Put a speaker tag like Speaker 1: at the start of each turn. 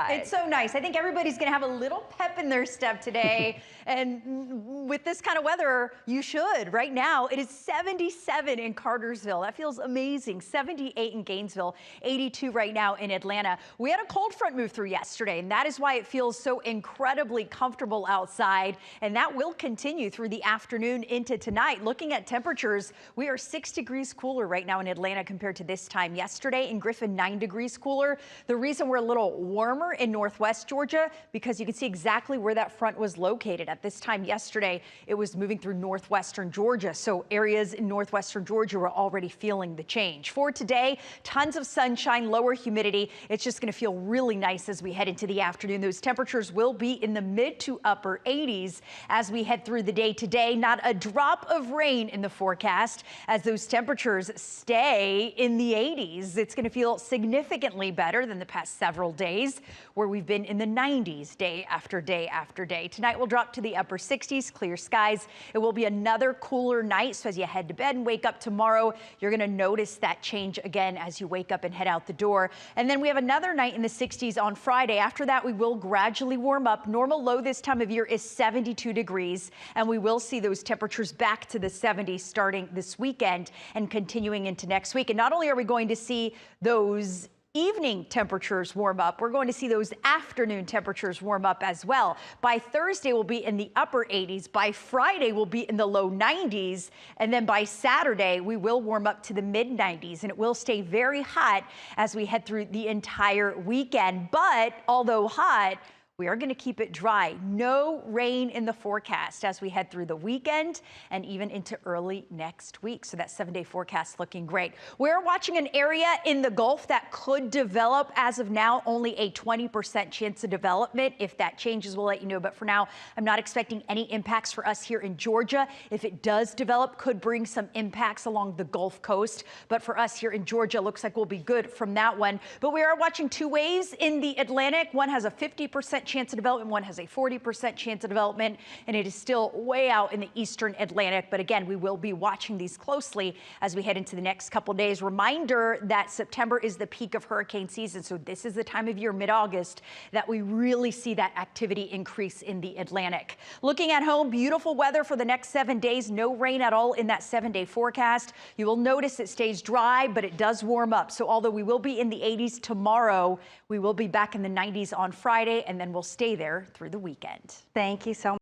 Speaker 1: It's so nice. I think everybody's going to have a little pep in their step today. And with this kind of weather, you should. Right now, it is 77 in Cartersville. That feels amazing. 78 in Gainesville, 82 right now in Atlanta. We had a cold front move through yesterday, and that is why it feels so incredibly comfortable outside. And that will continue through the afternoon into tonight. Looking at temperatures, we are 6 degrees cooler right now in Atlanta compared to this time yesterday. In Griffin, 9 degrees cooler. The reason we're a little warmer in northwest Georgia, because you can see exactly where that front was located. At this time yesterday, it was moving through northwestern Georgia. So areas in northwestern Georgia were already feeling the change. For today, tons of sunshine, lower humidity. It's just going to feel really nice as we head into the afternoon. Those temperatures will be in the mid to upper 80s as we head through the day today. Not a drop of rain in the forecast as those temperatures stay in the 80s. It's going to feel significantly better than the past several days, where we've been in the 90s day after day after day. Tonight we'll drop to the upper 60s, clear skies. It will be another cooler night. So as you head to bed and wake up tomorrow, you're going to notice that change again as you wake up and head out the door. And then we have another night in the 60s on Friday. After that, we will gradually warm up. Normal low this time of year is 72 degrees, and we will see those temperatures back to the 70s starting this weekend and continuing into next week. And not only are we going to see those evening temperatures warm up, we're going to see those afternoon temperatures warm up as well. By Thursday, we'll be in the upper 80s. By Friday, we'll be in the low 90s. And then by Saturday, we will warm up to the mid 90s, and it will stay very hot as we head through the entire weekend. But although hot, we are going to keep it dry. No rain in the forecast as we head through the weekend and even into early next week. So that 7-day forecast looking great. We're watching an area in the Gulf that could develop. As of now, only a 20% chance of development. If that changes, we'll let you know. But for now, I'm not expecting any impacts for us here in Georgia. If it does develop, could bring some impacts along the Gulf Coast. But for us here in Georgia, looks like we'll be good from that one. But we are watching two waves in the Atlantic. One has a 50% chance of development, one has a 40% chance of development, and it is still way out in the eastern Atlantic. But again, we will be watching these closely as we head into the next couple days. Reminder that September is the peak of hurricane season, so this is the time of year, mid-August, that we really see that activity increase in the Atlantic. Looking at home, beautiful weather for the next 7 days. No rain at all in that 7-day forecast. You will notice it stays dry, but it does warm up. So although we will be in the 80s tomorrow, we will be back in the 90s on Friday, and then we'll stay there through the weekend.
Speaker 2: Thank you so much.